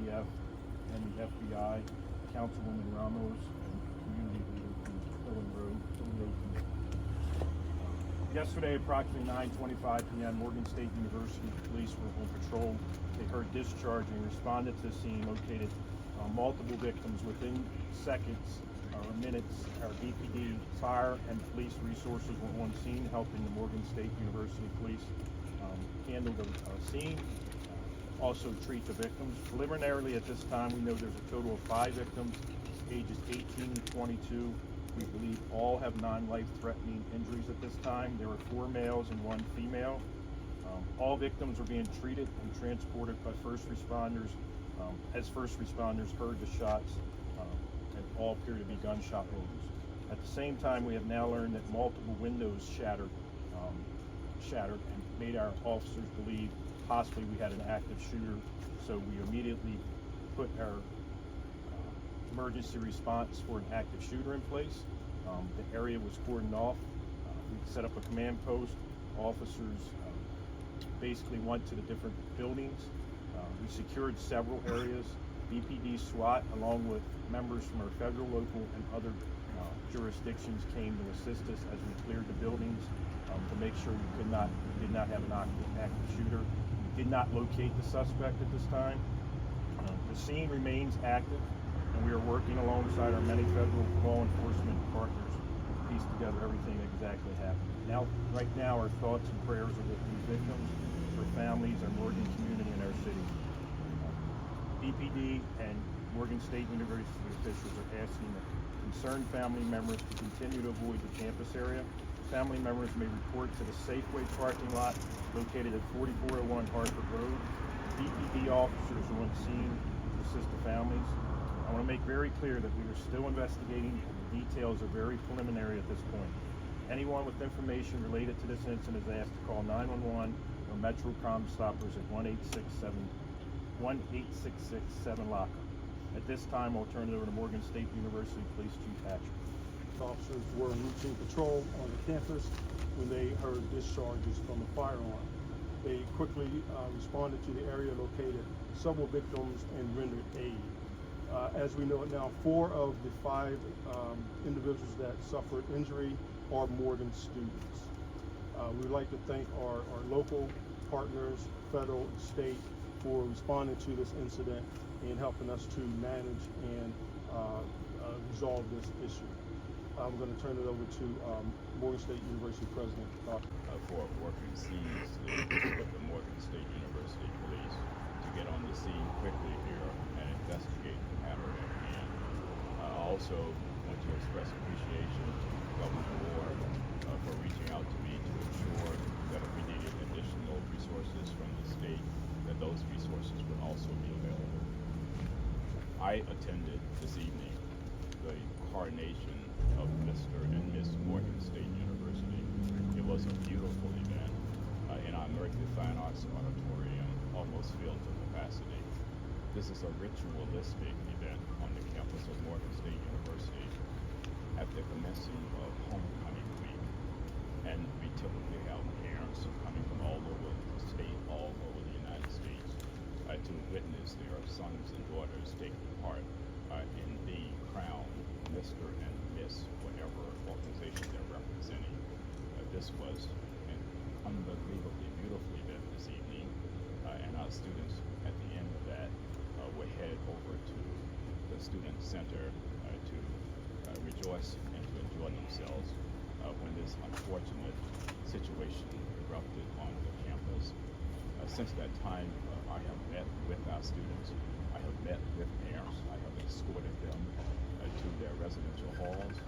ATF and the FBI, Councilwoman Ramos, and community leader from Philadelphia. Yesterday, approximately 9:25 p.m., Morgan State University police were on patrol. They heard discharging, responded to the scene, located multiple victims within seconds or minutes. Our BPD, fire, and police resources were on scene, helping the Morgan State University police handle the scene, also treat the victims. Preliminarily, at this time, we know there's a total of 5 victims, ages 18 to 22. We believe all have non-life-threatening injuries at this time. There were 4 males and 1 female. All victims were being treated and transported by first responders. As first responders heard the shots, and all appear to be gunshot wounds. At the same time, we have now learned that multiple windows shattered and made our officers believe possibly we had an active shooter. So we immediately put our emergency response for an active shooter in place. The area was cordoned off. We set up a command post. Officers basically went to the different buildings. We secured several areas. BPD SWAT, along with members from our federal, local, and other jurisdictions, came to assist us as we cleared the buildings to make sure we did not have an active shooter. We did not locate the suspect at this time. The scene remains active, and we are working alongside our many federal law enforcement partners to piece together everything that exactly happened. Right now, our thoughts and prayers are with these victims, their families, our Morgan community, and our city. BPD and Morgan State University officials are asking the concerned family members to continue to avoid the campus area. Family members may report to the Safeway parking lot located at 4401 Hartford Road. BPD officers are on scene to assist the families. I want to make very clear that we are still investigating, and the details are very preliminary at this point. Anyone with information related to this incident is asked to call 911 or Metro Crime Stoppers at 1-866-7 lockup. At this time, I'll turn it over to Morgan State University Police Chief Hatcher. Officers were routine patrol on the campus when they heard discharges from a firearm. They quickly responded to the area, located several victims, and rendered aid. As we know it now, 4 of the 5 individuals that suffered injury are Morgan students. We'd like to thank our local partners, federal and state, for responding to this incident and helping us to manage and resolve this issue. I'm going to turn it over to Morgan State University President, Dr. For working seamlessly with the Morgan State University Police to get on the scene quickly here and investigate the matter at hand. I also want to express appreciation to Governor Ward for reaching out to me to ensure that if we needed additional resources from the state, that those resources would also be available. I attended this evening the coronation of Mr. and Miss Morgan State University. It was a beautiful event in our Mercury Fine Arts Auditorium, almost filled to capacity. This is a ritualistic event on the campus of Morgan State University at the commencing of homecoming week. And we typically have parents coming from all over the state, all over the United States, to witness their sons and daughters taking part in the crown Mr. and Miss, whatever organization they're representing. This was an unbelievably beautiful event this evening, and our students at the end of that were headed over to the Student Center to rejoice and to enjoy themselves when this unfortunate situation erupted on the campus. Since that time, I have met with our students. I have met with parents. I have escorted them to their residential halls.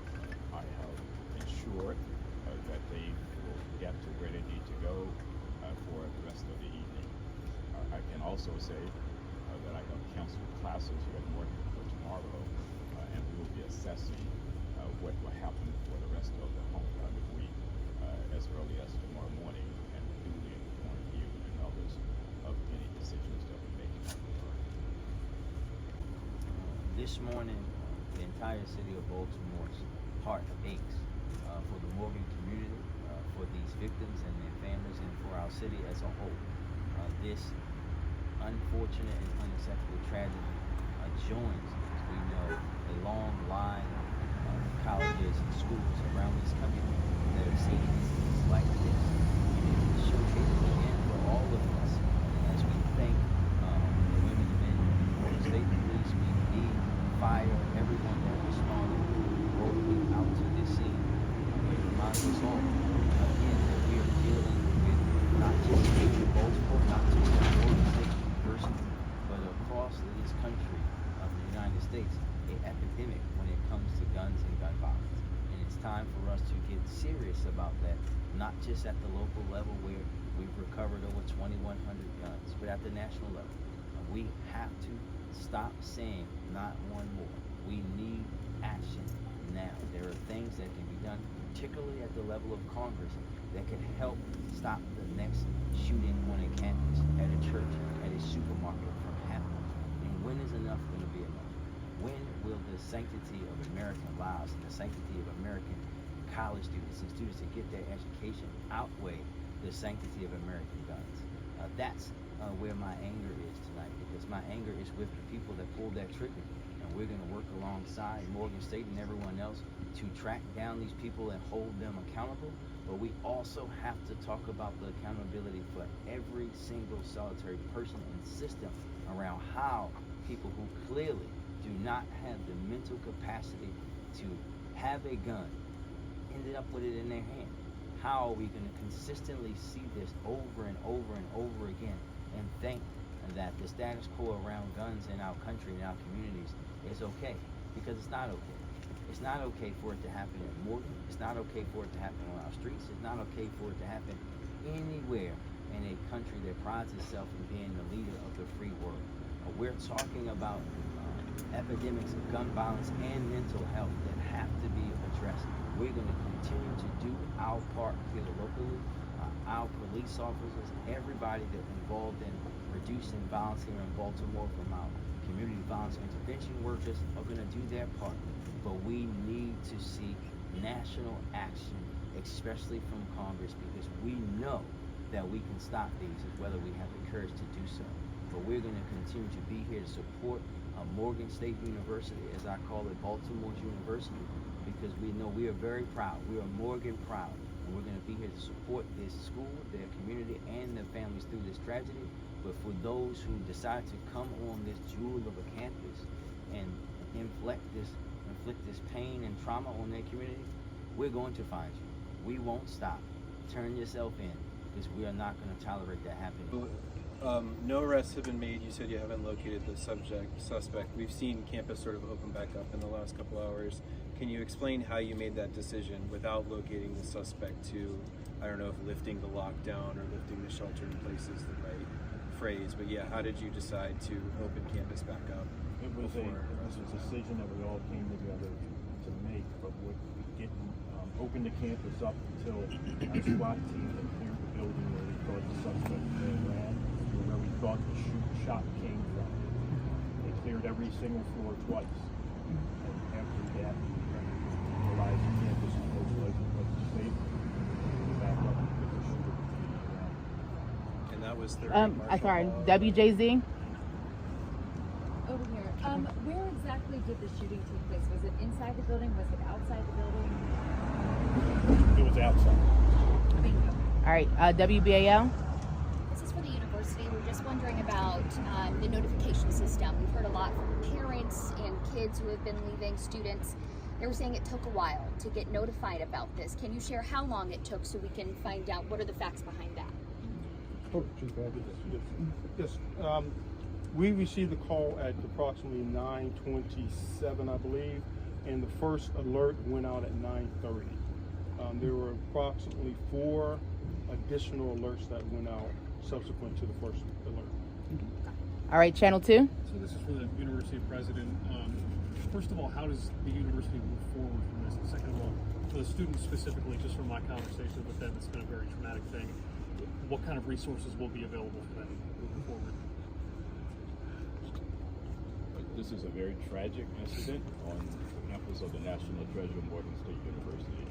I have ensured that they will get to where they need to go for the rest of the evening. I can also say that I have canceled classes here at Morgan for tomorrow, and we will be assessing what will happen for the rest of the homecoming week as early as tomorrow morning, and duly inform you and others of any decisions that we make. This morning, the entire city of Baltimore's heart aches for the Morgan community, for these victims and their families, and for our city as a whole. This unfortunate and unacceptable tragedy joins, as we know, a long line of colleges and schools around this country that have seen incidents like this. And it showcases again for all of us as we thank the women and men of the state police, BPD, fire, everyone that responded heroically out to this scene. It reminds us all, again, that we are dealing with not just here in Baltimore, not just at Morgan State University, but across this country of the United States, an epidemic when it comes to guns and gun violence. And it's time for us to get serious about that, not just at the local level where we've recovered over 2,100 guns, but at the national level. We have to stop saying not one more. We need action now. There are things that can be done, particularly at the level of Congress, that can help stop the next shooting on a campus, at a church, at a supermarket from happening. And when is enough going to be enough? When will the sanctity of American lives and the sanctity of American college students and students to get their education outweigh the sanctity of American guns? That's where my anger is tonight, because my anger is with the people that pulled that trigger, and we're going to work alongside Morgan State and everyone else to track down these people and hold them accountable. But we also have to talk about the accountability for every single solitary person and system around how people who clearly do not have the mental capacity to have a gun ended up with it in their hand. How are we going to consistently see this over and over and over again and think that the status quo around guns in our country and our communities is okay? Because it's not okay. It's not okay for it to happen at Morgan. It's not okay for it to happen on our streets. It's not okay for it to happen anywhere in a country that prides itself in being the leader of the free world. We're talking about epidemics of gun violence and mental health that have to be addressed. We're going to continue to do our part here locally. Our police officers, everybody that's involved in reducing violence here in Baltimore, from our community violence intervention workers, are going to do their part. But we need to see national action, especially from Congress, because we know that we can stop these, whether we have the courage to do so. But we're going to continue to be here to support Morgan State University, as I call it, Baltimore's university, because we know we are very proud. We are Morgan proud, and we're going to be here to support this school, their community, and their families through this tragedy. But for those who decide to come on this jewel of a campus and inflict this pain and trauma on their community, we're going to find you. We won't stop. Turn yourself in, because we are not going to tolerate that happening. No arrests have been made. You said you haven't located the suspect. We've seen campus sort of open back up in the last couple hours. Can you explain how you made that decision without locating the suspect to, I don't know if lifting the lockdown or lifting the shelter in place is the right phrase, but yeah, how did you decide to open campus back up? It was a decision that we all came together to make, but with getting open the campus up until our SWAT team had cleared the building where we thought the suspect ran, where we thought the shot came from. They cleared every single floor twice, and after that, we realized the campus was most likely safe. We back up and picked the shooter. And that was 30 sorry, WJZ. Over here. Where exactly did the shooting take place? Was it inside the building? Was it outside the building? It was outside. Thank you. All right, WBAL. This is for the university. We're just wondering about the notification system. We've heard a lot from parents and kids who have been leaving, students. They were saying it took a while to get notified about this. Can you share how long it took so we can find out what are the facts behind that? Oh, Chief, yes. We received the call at approximately 9:27, I believe, and the first alert went out at 9:30. There were approximately 4 additional alerts that went out subsequent to the first alert. All right, Channel 2. So this is for the university president. First of all, how does the university move forward from this? And second of all, for the students specifically, just from my conversation with them, it's been a very traumatic thing. What kind of resources will be available for them moving forward? This is a very tragic incident on the campus of the National Treasure Morgan State University.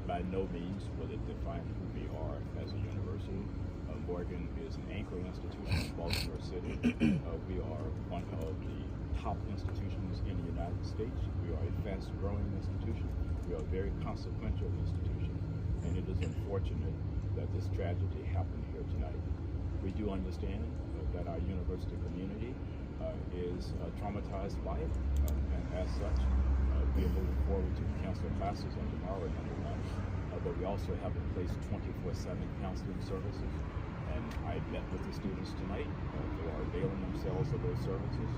By no means will it define who we are as a university. Morgan is an anchor institution in Baltimore City. We are one of the top institutions in the United States. We are a fast-growing institution. We are a very consequential institution. And it is unfortunate that this tragedy happened here tonight. We do understand that our university community is traumatized by it, and as such, we are moving forward to cancel classes on tomorrow, number one. But we also have in place 24/7 counseling services. And I met with the students tonight. They are availing themselves of those services.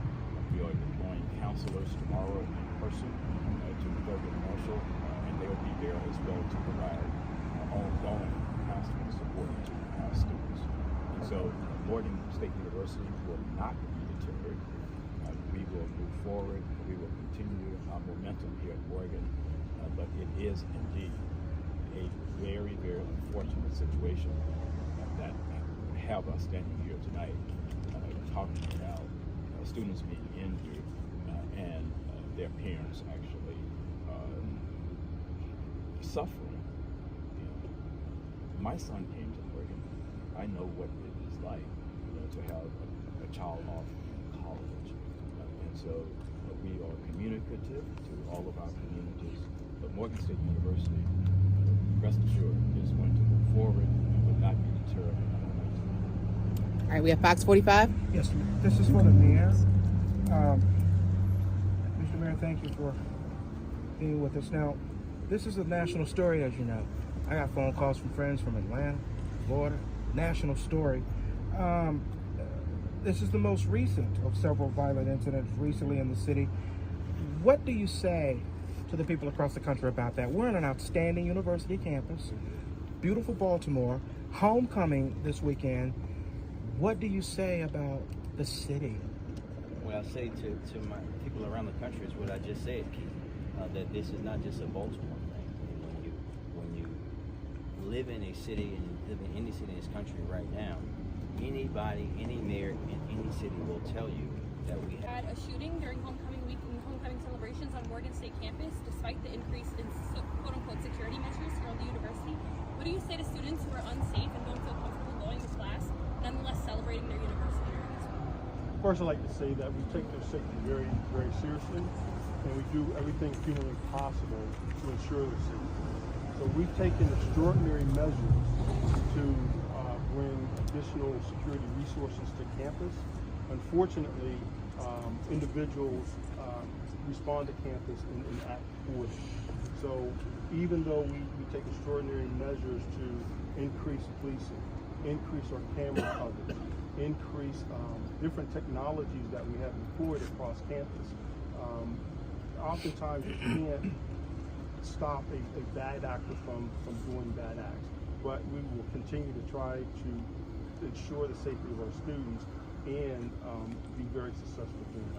We are deploying counselors tomorrow in person to Thurgood Marshall, and they will be there as well to provide ongoing counseling support to our students. And so Morgan State University will not be deterred. We will move forward. We will continue our momentum here at Morgan, but it is indeed a very, very unfortunate situation that have us standing here tonight talking about students being injured and their parents actually suffering. My son came to Morgan. I know what it is like, to have a child off in college, and so we are communicative to all of our communities. But Morgan State University, rest assured, is going to move forward and will not be deterred. All right, we have Fox 45. Yes, this is for the mayor. Mr. Mayor, thank you for being with us. Now, this is a national story, as you know. I got phone calls from friends from Atlanta, Florida. National story. This is the most recent of several violent incidents recently in the city. What do you say to the people across the country about that? We're on an outstanding university campus, beautiful Baltimore, homecoming this weekend. What do you say about the city? What I say to my people around the country is what I just said, Keith, that this is not just a Baltimore thing. When you live in a city and you live in any city in this country right now, anybody, any mayor in any city will tell you that we had a shooting during homecoming week and homecoming celebrations on Morgan State campus, despite the increase in quote-unquote security measures here on the university. What do you say to students who are unsafe and don't feel comfortable going to class, nonetheless celebrating their university during this week? First, I'd like to say that we take their safety very, very seriously, and we do everything humanly possible to ensure their safety. So we've taken extraordinary measures to bring additional security resources to campus. Unfortunately, individuals respond to campus and act poorly. So even though we take extraordinary measures to increase policing, increase our camera coverage, increase different technologies that we have employed across campus, oftentimes you can't stop a bad actor from doing bad acts. But we will continue to try to ensure the safety of our students and be very successful doing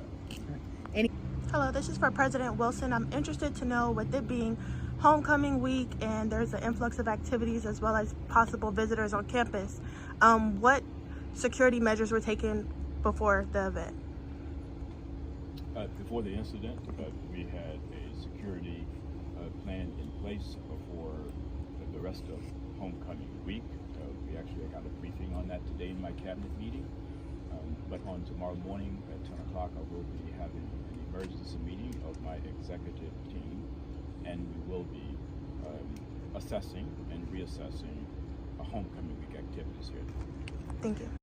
that. Hello, this is for President Wilson. I'm interested to know, with it being homecoming week and there's an influx of activities as well as possible visitors on campus, what security measures were taken before the event? Before the incident, we had a security plan in place for the rest of homecoming week. We actually got a briefing on that today in my cabinet meeting. But on tomorrow morning at 10 o'clock, I will be having an emergency meeting of my executive team, and we will be assessing and reassessing homecoming week activities here. Thank you.